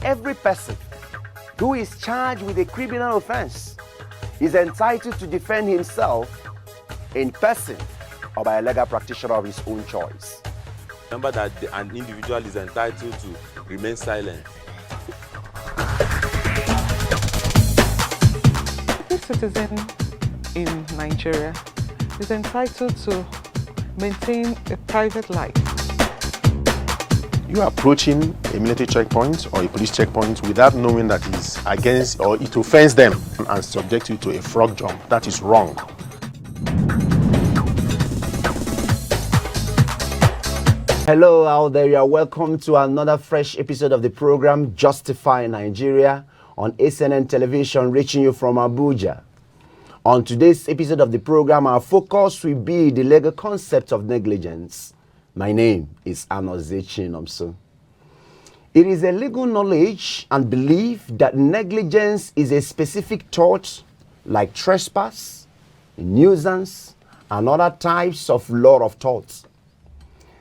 every person who is charged with a criminal offense is entitled to defend himself in person or by a legal practitioner of his own choice. Remember that an individual is entitled to remain silent. Every citizen in Nigeria is entitled to maintain a private life. You are approaching a military checkpoint or a police checkpoint without knowing that it's against or it offends them and subject you to a frog jump. That is wrong. Hello out there, you are welcome to another fresh episode of the program Justify Nigeria on ACNN television, reaching you from Abuja. On today's episode of the program, our focus will be the legal concept of negligence. My name is Anozie Chinomso. It is a legal knowledge and belief that negligence is a specific tort like trespass, nuisance, and other types of law of torts.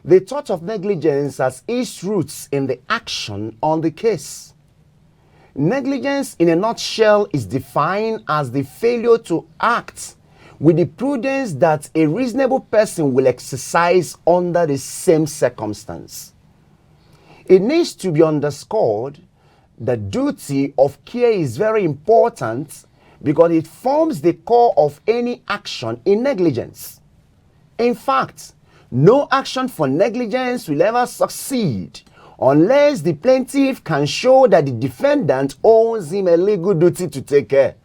The tort of negligence has its roots in the action on the case. Negligence in a nutshell is defined as the failure to act with the prudence that a reasonable person will exercise under the same circumstance. It needs to be underscored that duty of care is very important because it forms the core of any action in negligence. In fact, no action for negligence will ever succeed unless the plaintiff can show that the defendant owes him a legal duty to take care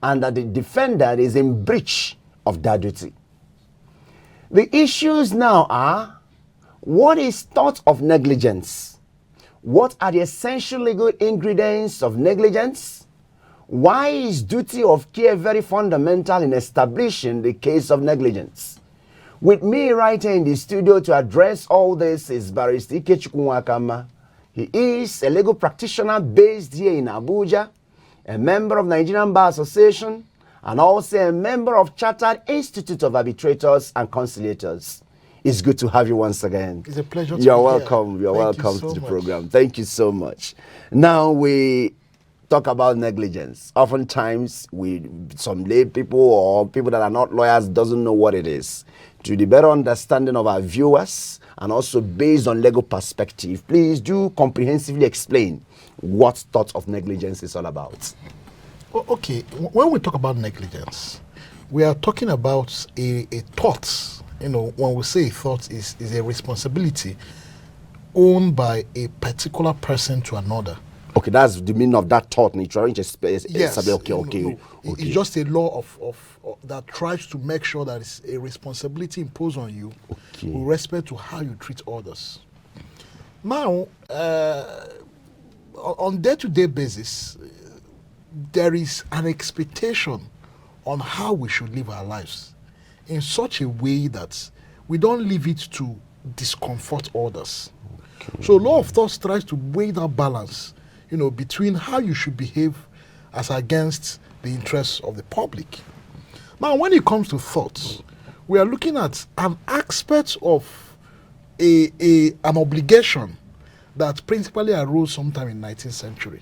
and that the defendant is in breach of that duty. The issues now are: what is tort of negligence? What are the essential legal ingredients of negligence? Why is duty of care very fundamental in establishing the case of negligence? With me right here in the studio to address all this is Barrister Ikechukwu Nwakama. He is a legal practitioner based here in Abuja, a member of Nigerian Bar Association, and also a member of Chartered Institute of Arbitrators and Conciliators. It's good to have you once again. It's a pleasure to You're be welcome. here. You're Thank welcome you so to the much. program. Thank you so much. Now we talk about negligence. Oftentimes, some lay people or people that are not lawyers doesn't know what it is. To the better understanding of our viewers and also based on legal perspective, please do comprehensively explain what tort of negligence is all about. Okay, when we talk about negligence, we are talking about a thought. You know, when we say a thought is a responsibility owned by a particular person to another. Okay, that's the meaning of that thought. Yes. Okay. It's just a law of that tries to make sure that it's a responsibility imposed on you with respect to how you treat others. Now, on day-to-day basis, there is an expectation on how we should live our lives in such a way that we don't leave it to discomfort others. So law of thoughts tries to weigh that balance, between how you should behave as against the interests of the public. Now, when it comes to thoughts, we are looking at an aspect of an obligation that principally arose sometime in 19th century.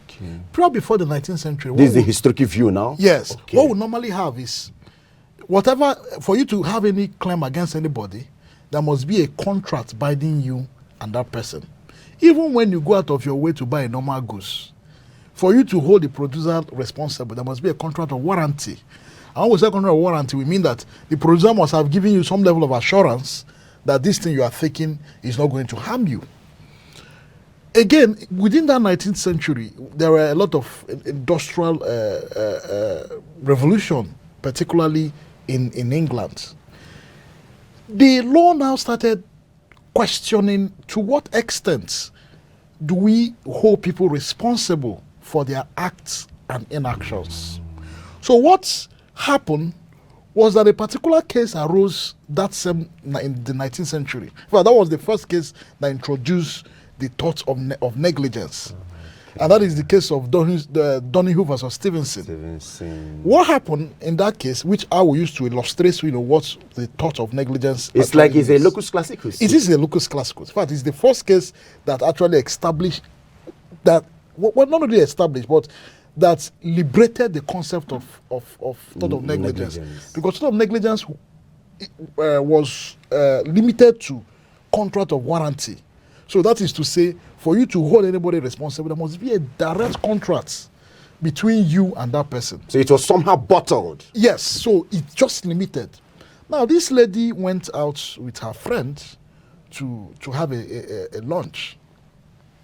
Okay. Prior before the 19th century. This is the historical view now? Yes. Okay. What we normally have is, whatever, for you to have any claim against anybody, there must be a contract binding you and that person. Even when you go out of your way to buy a normal goods, for you to hold the producer responsible, there must be a contract of warranty. And when we say contract of warranty, we mean that the producer must have given you some level of assurance that this thing you are taking is not going to harm you. Again, within that 19th century, there were a lot of industrial revolution, particularly in England. The law now started questioning to what extent do we hold people responsible for their acts and inactions. So what happened was that a particular case arose in the 19th century. Well, that was the first case that introduced the thought of negligence. And that is the case of Donahue versus Stevenson. What happened in that case, which I will use to illustrate, what the thought of negligence. It's like it's a locus classicus. It is a locus classicus. In fact, it's the first case that actually established that well, not only established, but that liberated the concept of thought of negligence. Because thought of negligence was limited to contract of warranty. So that is to say, for you to hold anybody responsible, there must be a direct contract between you and that person. So it was somehow bottled. Yes, so it's just limited. Now, this lady went out with her friend to have a lunch.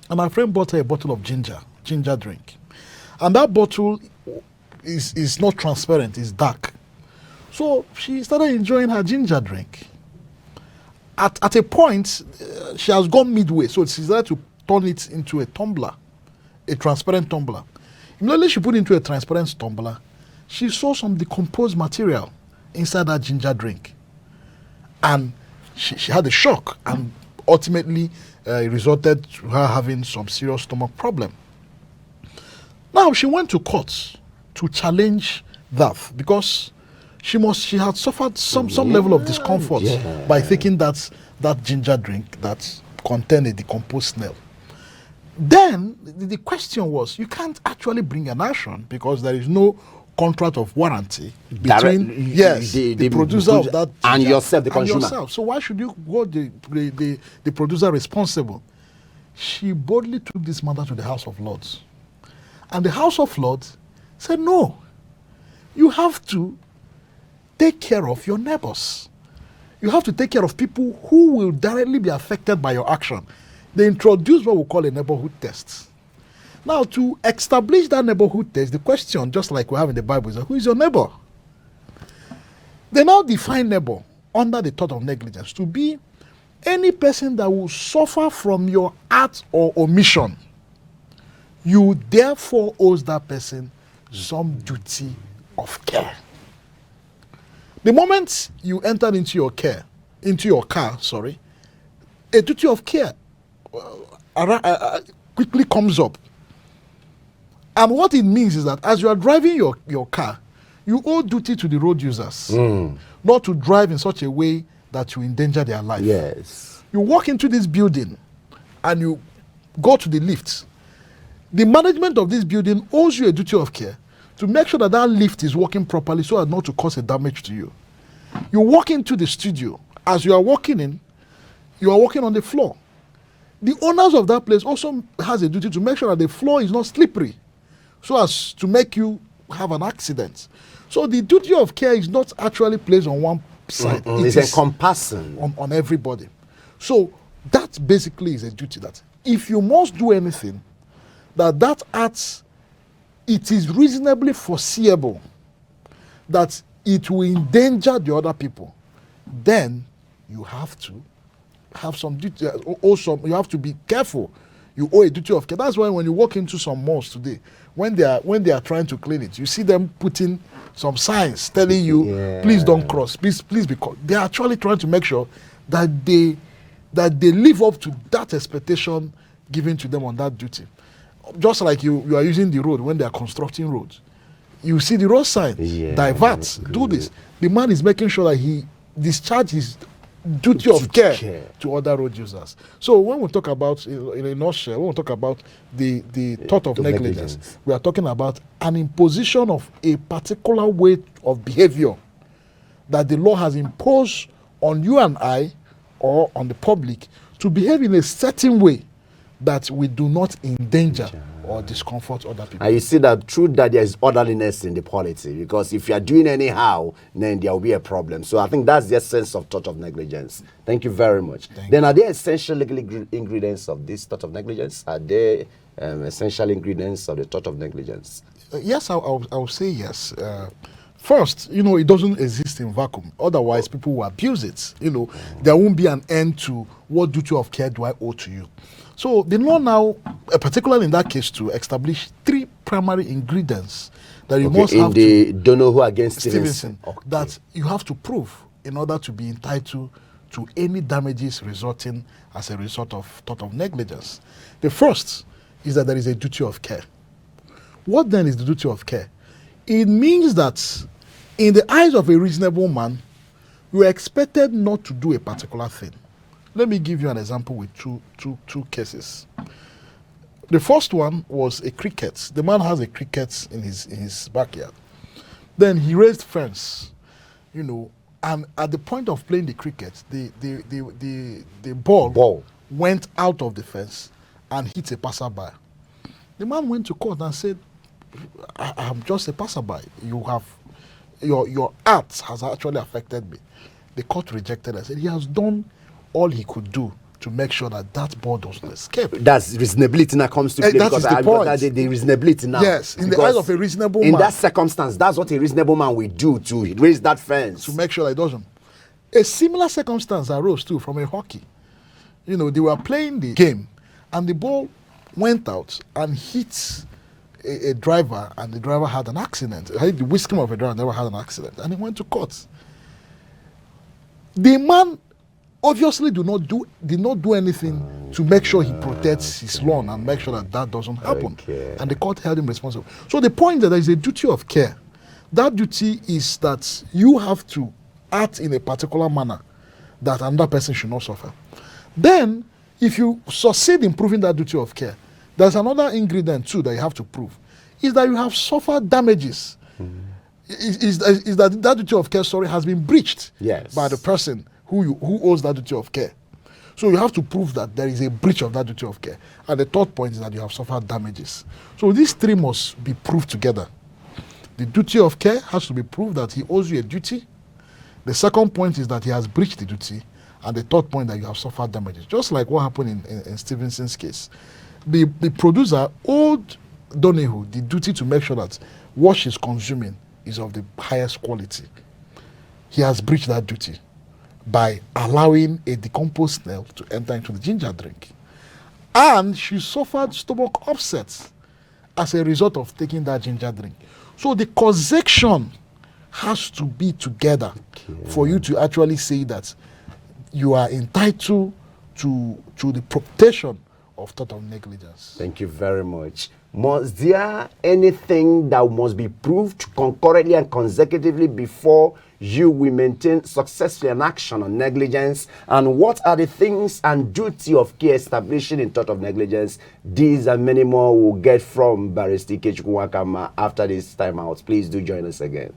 And her friend bought her a bottle of ginger drink. And that bottle is not transparent, it's dark. So she started enjoying her ginger drink. At a point, she has gone midway, so she decided to turn it into a tumbler, a transparent tumbler. Immediately she put it into a transparent tumbler, she saw some decomposed material inside that ginger drink. And she had a shock, and ultimately it resulted to her having some serious stomach problem. Now she went to court to challenge that because she had suffered some level of discomfort by taking that ginger drink that contained a decomposed snail. Then the question was, you can't actually bring an action because there is no contract of warranty between the producer of that and ginger yourself, the consumer. Yourself. So why should you hold the producer responsible? She boldly took this matter to the House of Lords. And the House of Lords said, no, you have to take care of your neighbors. You have to take care of people who will directly be affected by your action. They introduced what we call a neighborhood test. Now, to establish that neighborhood test, the question, just like we have in the Bible, is who is your neighbor? They now define neighbor under the thought of negligence to be any person that will suffer from your act or omission. You therefore owe that person some duty of care. The moment you enter into your car, a duty of care quickly comes up. And what it means is that as you are driving your car, you owe duty to the road users, not to drive in such a way that you endanger their life. Yes. You walk into this building and you go to the lift. The management of this building owes you a duty of care to make sure that that lift is working properly so as not to cause a damage to you. You walk into the studio. As you are walking in, you are walking on the floor. The owners of that place also has a duty to make sure that the floor is not slippery so as to make you have an accident. So the duty of care is not actually placed on one side. It's encompassing on everybody. So that basically is a duty that if you must do anything, that act, it is reasonably foreseeable that it will endanger the other people, then you have to have some duty. Also, you have to be careful. You owe a duty of care. That's why when you walk into some malls today, when they are trying to clean it, you see them putting some signs telling you, please don't cross, please, because they are actually trying to make sure that they live up to that expectation given to them on that duty. Just like you are using the road when they are constructing roads. You see the road sign, divert, do this. The man is making sure that he discharges his duty of care to other road users. So when we talk about, in a nutshell, when we talk about the thought of negligence, we are talking about an imposition of a particular way of behavior that the law has imposed on you and I, or on the public, to behave in a certain way that we do not endanger or discomfort other people. And you see that through that there is orderliness in the polity, because if you are doing anyhow, then there will be a problem. So I think that's the essence of thought of negligence. Thank you very much. Are there essential legal ingredients of this thought of negligence? Are there essential ingredients of the thought of negligence? Yes, I will say yes. First, it doesn't exist in vacuum. Otherwise, people will abuse it. There won't be an end to what duty of care do I owe to you. So the law now, particularly in that case, to establish 3 primary ingredients that you must have in the Donoghue against Stevenson. That you have to prove in order to be entitled to any damages resulting as a result of thought of negligence. The first is that there is a duty of care. What then is the duty of care? It means that in the eyes of a reasonable man, you are expected not to do a particular thing. Let me give you an example with two cases. The first one was a cricket. The man has a cricket in his backyard. Then he raised fence, and at the point of playing the cricket, the ball went out of the fence and hit a passerby. The man went to court and said, I'm just a passerby. You have your art has actually affected me. The court rejected it. Said he has done all he could do to make sure that ball doesn't escape. That's reasonability now comes to play. That is the point. The reasonability now. Yes, in the eyes of a reasonable man. In that circumstance, that's what a reasonable man will do to raise that fence. To make sure that it doesn't. A similar circumstance arose too from a hockey. They were playing the game and the ball went out and hit a driver, and the driver had an accident. The whisking of a driver never had an accident, and he went to court. The man obviously did not do anything to make sure he protects his lawn and make sure that doesn't happen. Okay. And the court held him responsible. So the point is that there is a duty of care. That duty is that you have to act in a particular manner that another person should not suffer. Then, if you succeed in proving that duty of care, there's another ingredient too that you have to prove, is that you have suffered damages. Is that duty of care, has been breached by the person who owes that duty of care. So you have to prove that there is a breach of that duty of care. And the third point is that you have suffered damages. So these three must be proved together. The duty of care has to be proved that he owes you a duty. The second point is that he has breached the duty. And the third point that you have suffered damages. Just like what happened in Stevenson's case. The producer owed Donahue the duty to make sure that what she's consuming is of the highest quality. He has breached that duty by allowing a decomposed snail to enter into the ginger drink. And she suffered stomach upsets as a result of taking that ginger drink. So the causation has to be together for you to actually say that you are entitled to the protection of total negligence. Thank you very much. Must there anything that must be proved concurrently and consecutively before you will maintain successfully an action on negligence? And what are the things and duty of care establishing in thought of negligence? These and many more will get from Barrister Ikechukwu Wakama after this time out. Please do join us again.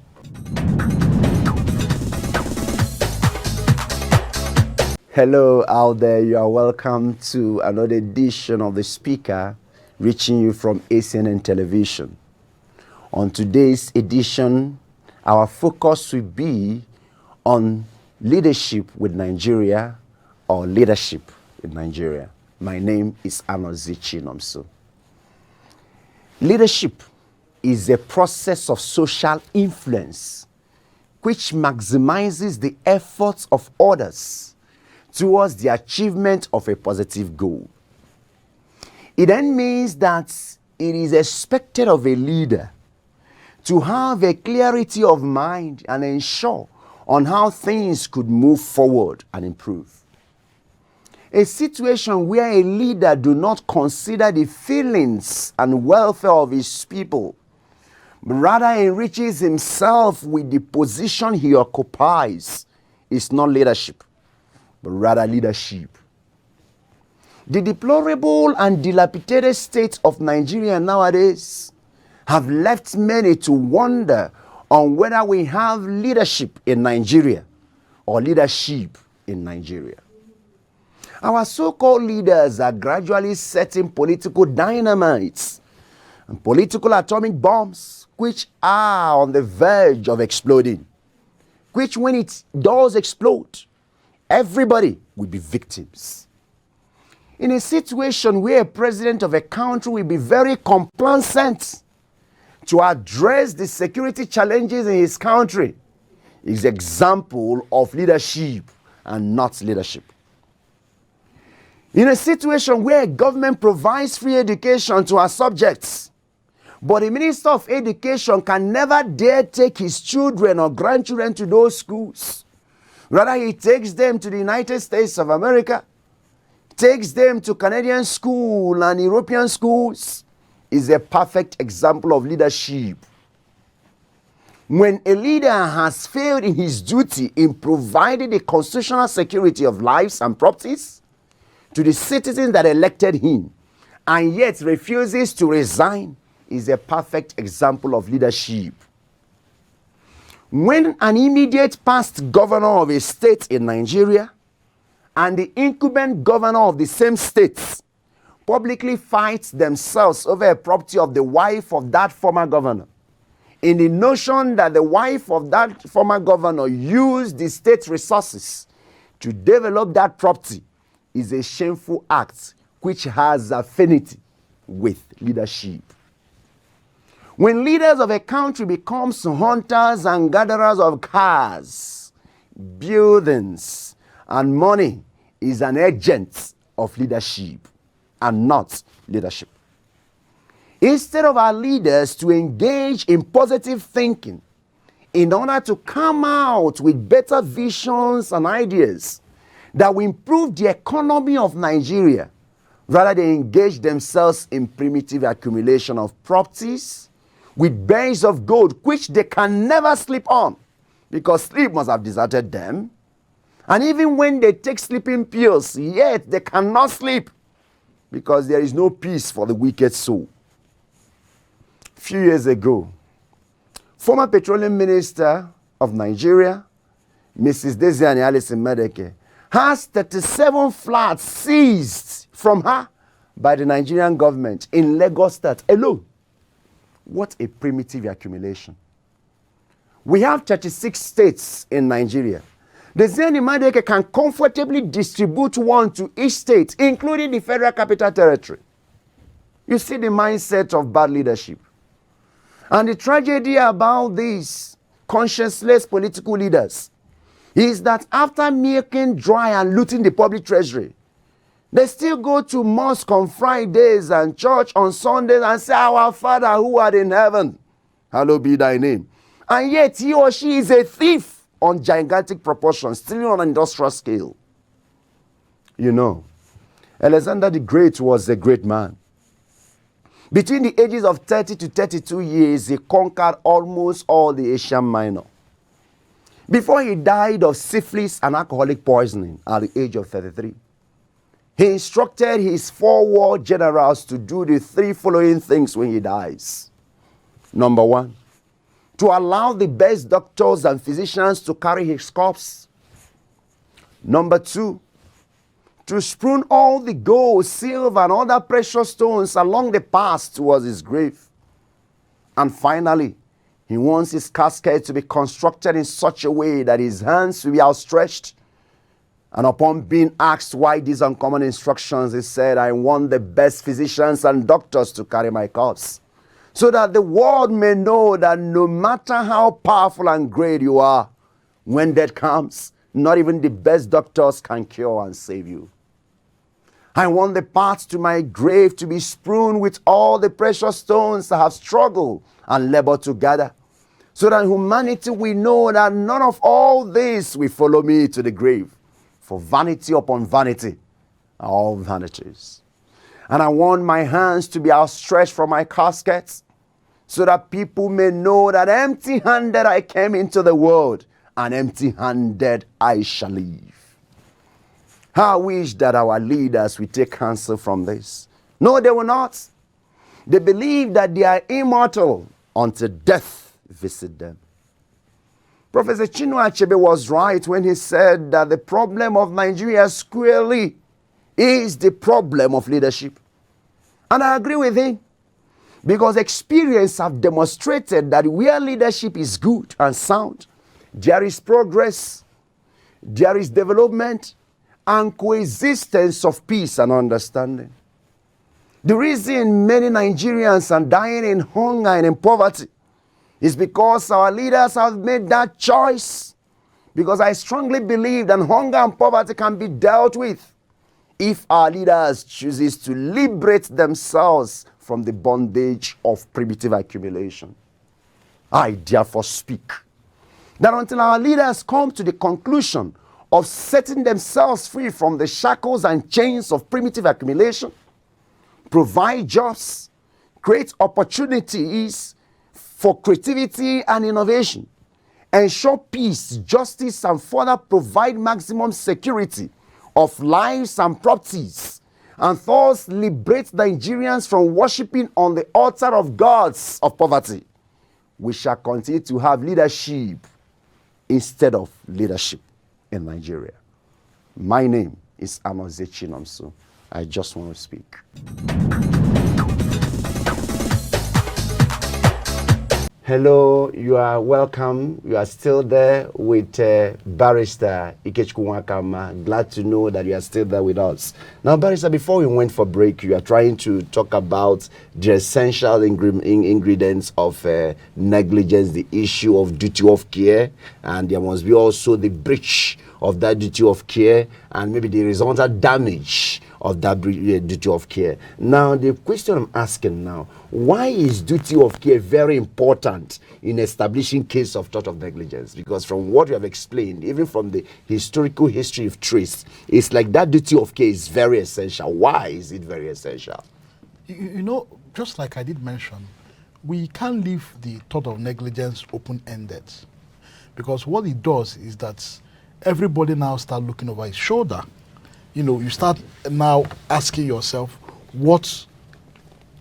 Hello out there, you are welcome to another edition of The Speaker, reaching you from ACNN Television. On today's edition, our focus will be on leadership with Nigeria or leadership in Nigeria. My name is Anozichi Nomso. Leadership is a process of social influence which maximizes the efforts of others towards the achievement of a positive goal. It then means that it is expected of a leader to have a clarity of mind and ensure on how things could move forward and improve. A situation where a leader do not consider the feelings and welfare of his people, but rather enriches himself with the position he occupies, is not leadership, but rather leadership. The deplorable and dilapidated state of Nigeria nowadays have left many to wonder on whether we have leadership in Nigeria or leadership in Nigeria. Our so-called leaders are gradually setting political dynamites and political atomic bombs which are on the verge of exploding, which when it does explode, everybody will be victims. In a situation where a president of a country will be very complacent to address the security challenges in his country, is example of leadership and not leadership. In a situation where government provides free education to our subjects, but the Minister of Education can never dare take his children or grandchildren to those schools. Rather, he takes them to the United States of America, takes them to Canadian school and European schools, is a perfect example of leadership. When a leader has failed in his duty in providing the constitutional security of lives and properties to the citizens that elected him, and yet refuses to resign is a perfect example of leadership. When an immediate past governor of a state in Nigeria and the incumbent governor of the same state publicly fight themselves over a property of the wife of that former governor, in the notion that the wife of that former governor used the state resources to develop that property, is a shameful act which has affinity with leadership. When leaders of a country become hunters and gatherers of cars, buildings, and money, is an agent of leadership and not leadership. Instead of our leaders to engage in positive thinking in order to come out with better visions and ideas that will improve the economy of Nigeria, rather they engage themselves in primitive accumulation of properties with bags of gold which they can never sleep on because sleep must have deserted them. And even when they take sleeping pills, yet they cannot sleep because there is no peace for the wicked soul. A few years ago, former Petroleum Minister of Nigeria, Mrs. Desiani Alison Medeke, has 37 flats seized from her by the Nigerian government in Lagos State alone. What a primitive accumulation. We have 36 states in Nigeria. Desiani Medeke can comfortably distribute one to each state, including the Federal Capital Territory. You see the mindset of bad leadership. And the tragedy about these conscienceless political leaders is that after milking dry and looting the public treasury, they still go to mosque on Fridays and church on Sundays and say, "Our Father who art in heaven, hallowed be thy name." And yet he or she is a thief on gigantic proportions, stealing on an industrial scale. You know, Alexander the Great was a great man. Between the ages of 30 to 32 years, he conquered almost all the Asia Minor. Before he died of syphilis and alcoholic poisoning at the age of 33, he instructed his 4 war generals to do the 3 following things when he dies. Number 1, to allow the best doctors and physicians to carry his corpse. Number 2, to strew all the gold, silver, and other precious stones along the path towards his grave. And finally, he wants his casket to be constructed in such a way that his hands will be outstretched. And upon being asked why these uncommon instructions, he said, "I want the best physicians and doctors to carry my corpse, so that the world may know that no matter how powerful and great you are, when death comes, not even the best doctors can cure and save you. I want the path to my grave to be strewn with all the precious stones I have struggled and labored to gather, so that humanity will know that none of all this will follow me to the grave. For vanity upon vanity are all vanities. And I want my hands to be outstretched from my casket, so that people may know that empty-handed I came into the world, and empty-handed I shall leave." I wish that our leaders will take counsel from this. No, they will not. They believe that they are immortal until death visit them. Professor Chinua Achebe was right when he said that the problem of Nigeria squarely is the problem of leadership. And I agree with him, because experience have demonstrated that where leadership is good and sound, there is progress, there is development, and coexistence of peace and understanding. The reason many Nigerians are dying in hunger and in poverty is because our leaders have made that choice. Because I strongly believe that hunger and poverty can be dealt with if our leaders choose to liberate themselves from the bondage of primitive accumulation. I therefore speak that until our leaders come to the conclusion of setting themselves free from the shackles and chains of primitive accumulation, provide jobs, create opportunities for creativity and innovation, ensure peace, justice, and further provide maximum security of lives and properties, and thus liberate Nigerians from worshipping on the altar of gods of poverty, we shall continue to have leadership instead of leadership in Nigeria. My name is Anoze Chinomso. I just want to speak. Hello, you are welcome. You are still there with Barrister Ikechukwu Nwakama. Glad to know that you are still there with us. Now, Barrister, before we went for break, you are trying to talk about the essential ingredients of negligence, the issue of duty of care, and there must be also the breach of that duty of care and maybe the resultant damage of that duty of care. Now, the question I'm asking now, why is duty of care very important in establishing case of tort of negligence? Because from what you have explained, even from the historical history of trace, it's like that duty of care is very essential. Why is it very essential? You know, just like I did mention, we can't leave the tort of negligence open-ended, because what it does is that everybody now start looking over his shoulder. You know, you start now asking yourself, what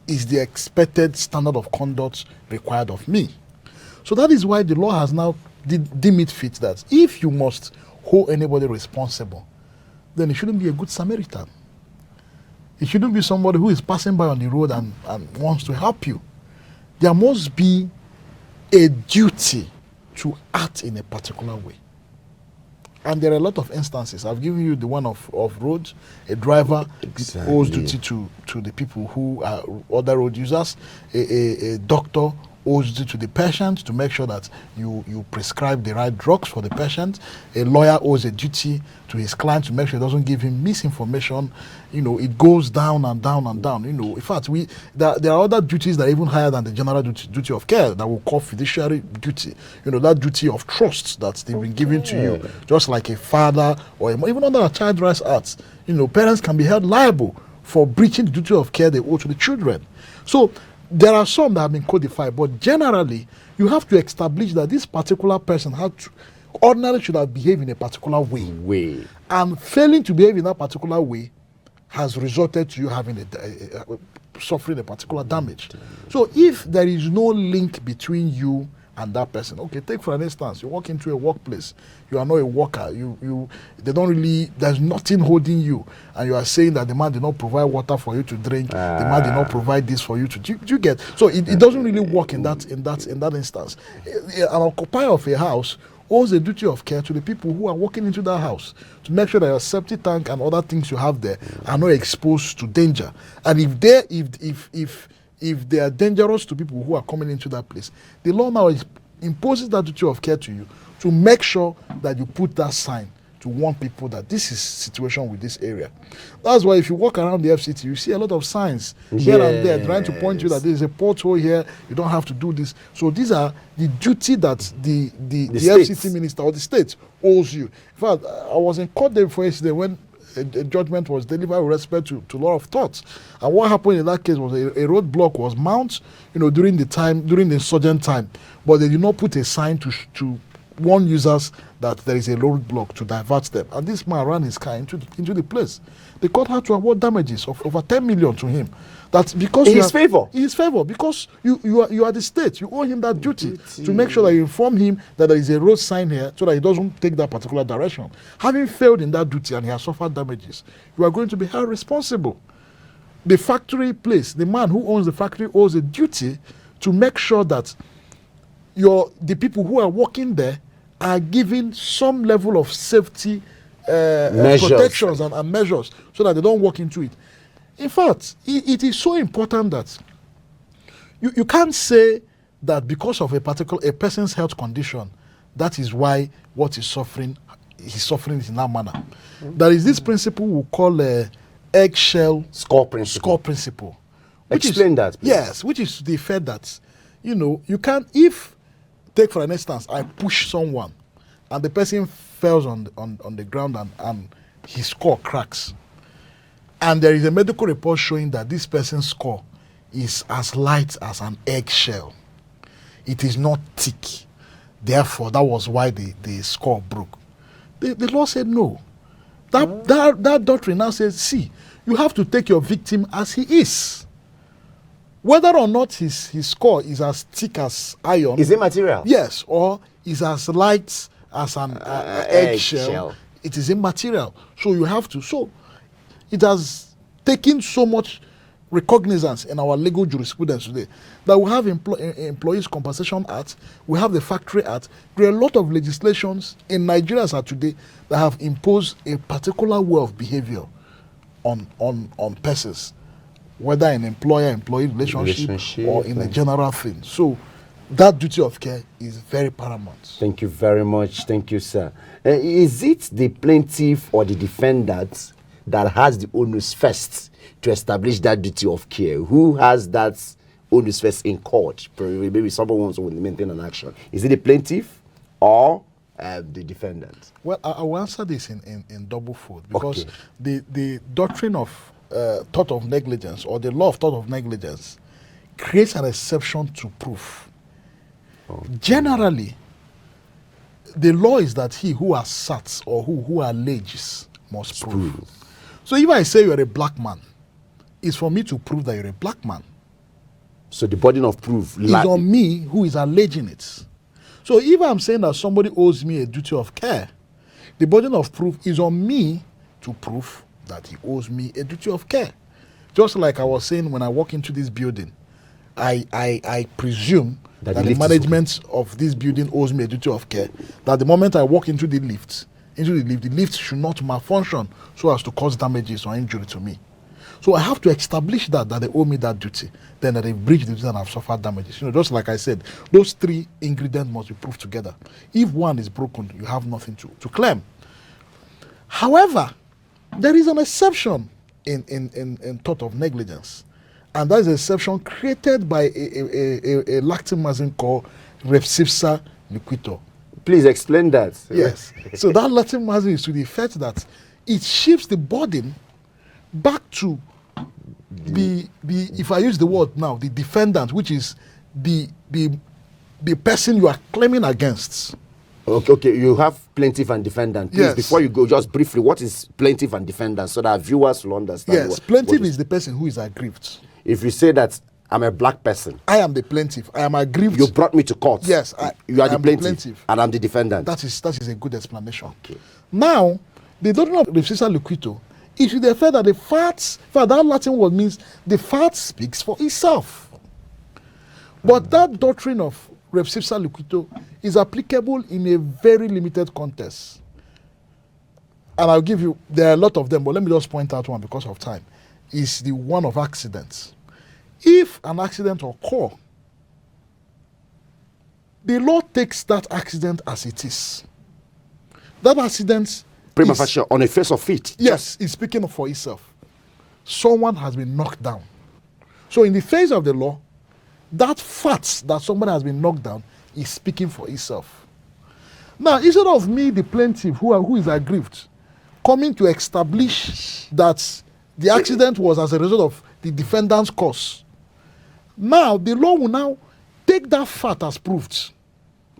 is the expected standard of conduct required of me? So that is why the law has now deemed it fit that if you must hold anybody responsible, then it shouldn't be a good Samaritan. It shouldn't be somebody who is passing by on the road and wants to help you. There must be a duty to act in a particular way. And there are a lot of instances. I've given you the one of roads. A driver owes duty to the people who are other road users. A doctor owes duty to the patient to make sure that you prescribe the right drugs for the patient. A lawyer owes a duty to his client to make sure he doesn't give him misinformation. You know, it goes down and down and down. You know, in fact, there are other duties that are even higher than the general duty of care that we call fiduciary duty. You know, that duty of trust that they've been given to you, just like a father or even under a Child Rights Act. You know, parents can be held liable for breaching the duty of care they owe to the children. So there are some that have been codified, but generally, you have to establish that this particular person ordinarily should have behaved in a particular way. And failing to behave in that particular way has resulted to you having suffering a particular damage. So if there is no link between you and that person, okay, take for an instance, you walk into a workplace, you are not a worker, there's nothing holding you, and you are saying that the man did not provide water for you to drink, the man did not provide this for you to do you get? So it doesn't really work in that instance. An occupier of a house owes a duty of care to the people who are walking into that house to make sure that your septic tank and other things you have there are not exposed to danger. And if they are dangerous to people who are coming into that place, the law now imposes that duty of care to you to make sure that you put that sign to warn people that this is situation with this area. That's why if you walk around the FCT, you see a lot of signs here and there trying to point you that there is a pothole here, you don't have to do this. So these are the duty that the FCT minister or the state owes you. In fact, I was in court there before yesterday when a judgment was delivered with respect to a lot of thoughts. And what happened in that case was a roadblock was mounted, during the insurgent time, but they did not put a sign to warn users that there is a roadblock to divert them. And this man ran his car into the place. The court had to award damages of over 10 million to him. That's because in his favor, because you are the state. You owe him that duty to make sure that you inform him that there is a road sign here so that he doesn't take that particular direction. Having failed in that duty and he has suffered damages, you are going to be held responsible. The factory place, the man who owns the factory owes a duty to make sure that the people who are working there are given some level of safety protections and measures so that they don't walk into it. In fact, it is so important that you can't say that because of a person's health condition, that is why he's suffering in that manner. There is this principle we call Eggshell score principle. Explain that, please. Yes, which is the effect that, you can't, take for an instance, I push someone and the person falls on the ground and his skull cracks. And there is a medical report showing that this person's skull is as light as an eggshell. It is not thick. Therefore, that was why the skull broke. The law said no. That doctrine now says, see, you have to take your victim as he is. Whether or not his score is as thick as iron. Is it material? Yes, or is as light as an eggshell. It is immaterial. So you have to. So it has taken so much recognizance in our legal jurisprudence today that we have Employees Compensation Act, we have the Factory Act. There are a lot of legislations in Nigeria as of today that have imposed a particular way of behavior on persons, whether in employer-employee relationship or in a general thing. So that duty of care is very paramount. Thank you very much. Thank you, sir. Is it the plaintiff or the defendant that has the onus first to establish that duty of care? Who has that onus first in court? Maybe someone wants to maintain an action. Is it the plaintiff or the defendant? Well, I will answer this in double fold, because the doctrine of tort of negligence, or the law of tort of negligence, creates an exception to proof. Generally, the law is that he who asserts or who alleges must prove. So if I say you're a black man, it's for me to prove that you're a black man. So the burden of proof is on me who is alleging it. So if I'm saying that somebody owes me a duty of care, the burden of proof is on me to prove that he owes me a duty of care. Just like I was saying, when I walk into this building, I presume that the management of this building owes me a duty of care. That the moment I walk into the lift should not malfunction so as to cause damages or injury to me. So I have to establish that they owe me that duty. Then that they've breached the duty and I've suffered damages. Just like I said, those three ingredients must be proved together. If one is broken, you have nothing to claim. However, there is an exception in tort of negligence. And that is an exception created by a Latin magazine called Res Ipsa Loquitur. Please explain that. Yes. So that Latin magazine is to the effect that it shifts the burden back to the if I use the word now, the defendant, which is the person you are claiming against. Okay, you have plaintiff and defendant. Please, before you go, just briefly, what is plaintiff and defendant so that viewers will understand? Yes, plaintiff is the person who is aggrieved. If you say that I'm a black person, I am the plaintiff, I am aggrieved. You brought me to court. Yes, you are the plaintiff, and I'm the defendant. That is a good explanation. Okay. Now, the doctrine of Res Ipsa Loquitur is to the effect that the facts, that Latin word means the fact speaks for itself. But that doctrine of Res Ipsa Loquitur is applicable in a very limited context. And I'll give you, there are a lot of them, but let me just point out one because of time. Is the one of accidents. If an accident occurs, the law takes that accident as it is. That accident prima facie, on the face of it. Yes, it's speaking for itself. Someone has been knocked down. So in the face of the law, that fact that somebody has been knocked down is speaking for itself. Now, instead of me, the plaintiff, who is aggrieved, coming to establish that the accident was as a result of the defendant's cause, now the law will now take that fact as proved.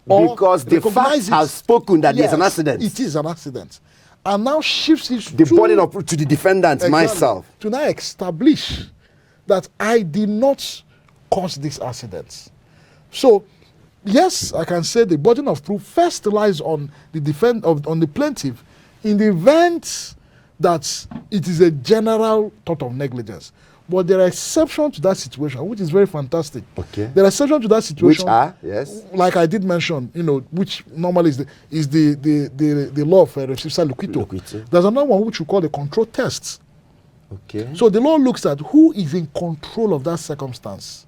Because the fact has spoken that there's an accident. It is an accident. And now shifts it the burden of to the defendant, myself. To now establish that I did not cause this accident. So, yes, I can say the burden of proof first lies on the plaintiff in the event that it is a general tort of negligence. But there are exceptions to that situation, which is very fantastic. Okay. There are exceptions to that situation. Which are, yes. Like I did mention, which normally is the law of Res Ipsa Loquitur. There's another one which we call the control test. Okay. So the law looks at who is in control of that circumstance.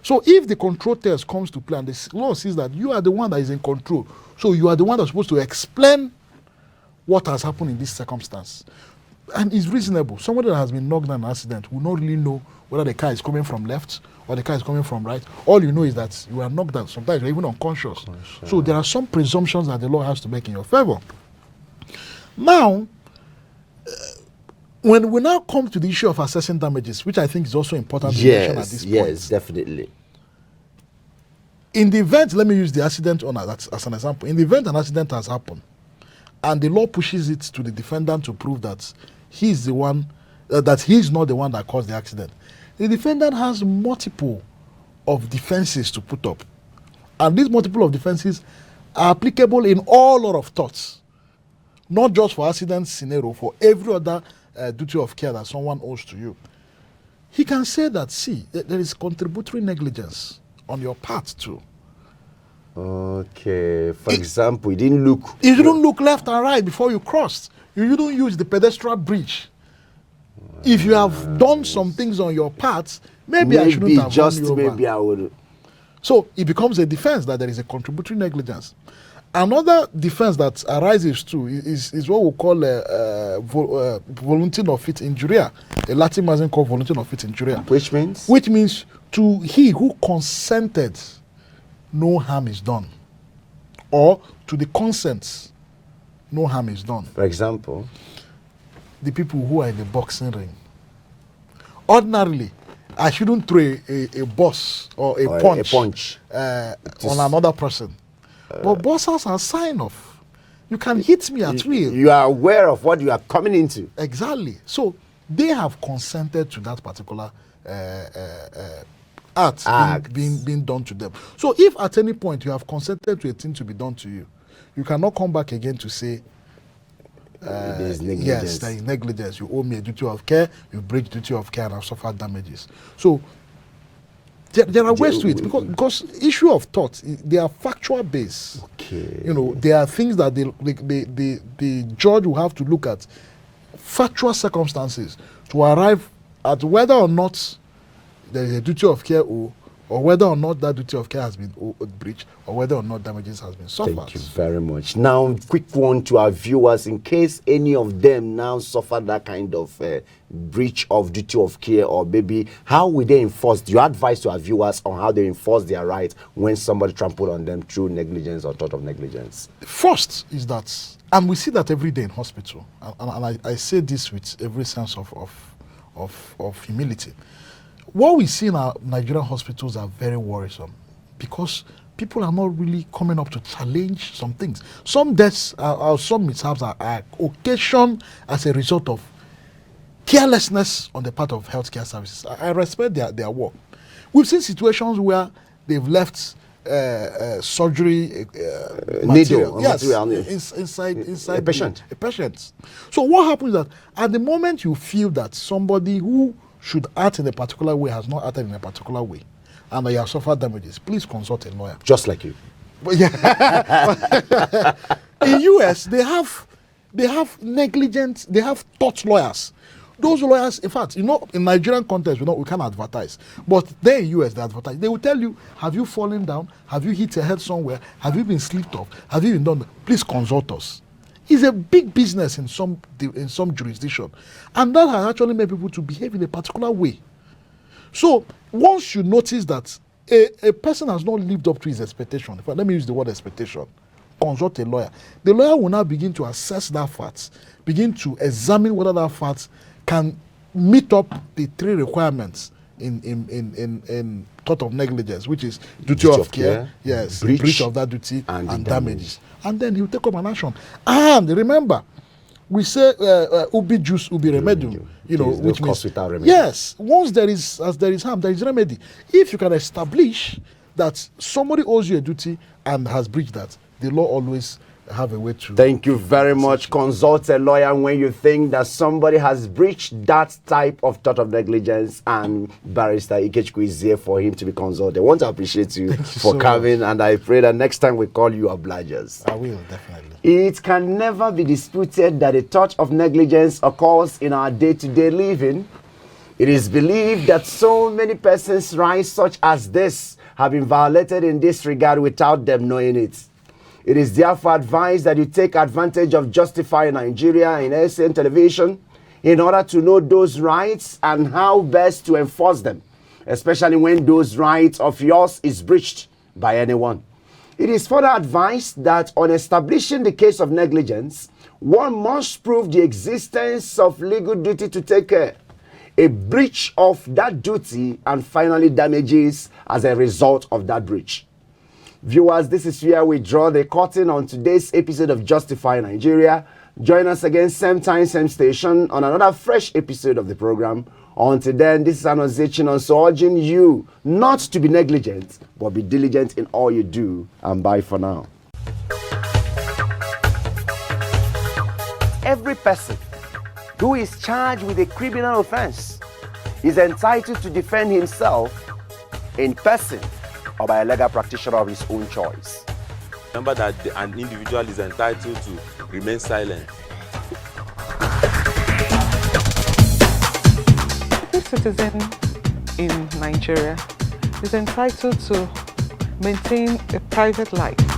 So if the control test comes to play and the law says that you are the one that is in control, so you are the one that's supposed to explain what has happened in this circumstance. And it's reasonable. Somebody that has been knocked down in an accident will not really know whether the car is coming from left or the car is coming from right. All you know is that you are knocked down. Sometimes you're even unconscious. So there are some presumptions that the law has to make in your favor. Now, when we now come to the issue of assessing damages, which I think is also important to mention at this point. Yes, definitely. In the event, let me use the accident as an example. In the event an accident has happened, and the law pushes it to the defendant to prove that he is the one that he's not the one that caused the accident. The defendant has multiple of defenses to put up. And these multiple of defenses are applicable in all lot of torts. Not just for accident scenario, for every other duty of care that someone owes to you. He can say that, see, there is contributory negligence on your part too. Okay. For example, you didn't look. You didn't look left and right before you crossed. You didn't use the pedestrian bridge. If you have done some things on your part, maybe I shouldn't have just run you over. maybe I would. So it becomes a defense that there is a contributory negligence. Another defense that arises too is what we call volunteer of fit injuria, a Latin masculine called volunteer of fit injuria. Which means? Which means to he who consented, no harm is done. Or to the consent, no harm is done. For example? The people who are in the boxing ring. Ordinarily, I shouldn't throw a boss or a punch on another person. But bosses are sign off. You can hit me at will. You are aware of what you are coming into. Exactly. So they have consented to that particular act being done to them. So if at any point you have consented to a thing to be done to you, you cannot come back again to say, yes, there is negligence. You owe me a duty of care, you breach duty of care and have suffered damages. So there are ways to it because issue of thought, they are factual based. Okay. You know, there are things that the judge will have to look at factual circumstances to arrive at whether or not there is a duty of care or whether or not that duty of care has been breached, or whether or not damages has been suffered. Thank you very much. Now, quick one to our viewers, in case any of them now suffer that kind of breach of duty of care, or maybe how will they enforce? Do you advise to our viewers on how they enforce their rights when somebody trampled on them through negligence or thought of negligence? First is that, and we see that every day in hospital, and I say this with every sense of humility. What we see in our Nigerian hospitals are very worrisome because people are not really coming up to challenge some things. Some deaths or some mishaps are occasioned as a result of carelessness on the part of healthcare services. I respect their work. We've seen situations they've left surgery material, inside a patient. A patient. So what happens is that at the moment you feel that somebody who should act in a particular way has not acted in a particular way, and you have suffered damages, please consult a lawyer. Just like you. But yeah. In US, they have negligent, they have tort lawyers. Those lawyers, in fact, in Nigerian context, we can't advertise. But there in US, they advertise. They will tell you, have you fallen down? Have you hit your head somewhere? Have you been slipped off? Have you been done? Please consult us. It's a big business in some jurisdiction. And that has actually made people to behave in a particular way. So once you notice that a person has not lived up to his expectation, in fact, let me use the word expectation, consult a lawyer. The lawyer will now begin to assess that fact, begin to examine whether that fact can meet up the three requirements in thought of negligence, which is duty of care, yes, breach of that duty, and damages. And then he'll take up an action. And remember, we say ubi jus ubi remedium, which means without remedy. Yes, once there is harm, there is remedy. If you can establish that somebody owes you a duty and has breached that, the law always have a way to. Thank you very much. Consult a lawyer when you think that somebody has breached that type of thought of negligence, and Barrister Ikechukwu is here for him to be consulted. I want to appreciate you for coming, and I pray that next time we call you oblige us. I will, definitely. It can never be disputed that a thought of negligence occurs in our day-to-day living. It is believed that so many persons' rights such as this have been violated in this regard without them knowing it. It is therefore advised that you take advantage of Justify Nigeria in ACN television in order to know those rights and how best to enforce them, especially when those rights of yours is breached by anyone. It is further advised that on establishing the case of negligence, one must prove the existence of legal duty to take care, a breach of that duty, and finally damages as a result of that breach. Viewers, this is where we draw the curtain on today's episode of Justify Nigeria. Join us again, same time, same station, on another fresh episode of the program. Until then, this is Anozechinon urging you not to be negligent, but be diligent in all you do. And bye for now. Every person who is charged with a criminal offense is entitled to defend himself in person or by a legal practitioner of his own choice. Remember that an individual is entitled to remain silent. Every citizen in Nigeria is entitled to maintain a private life.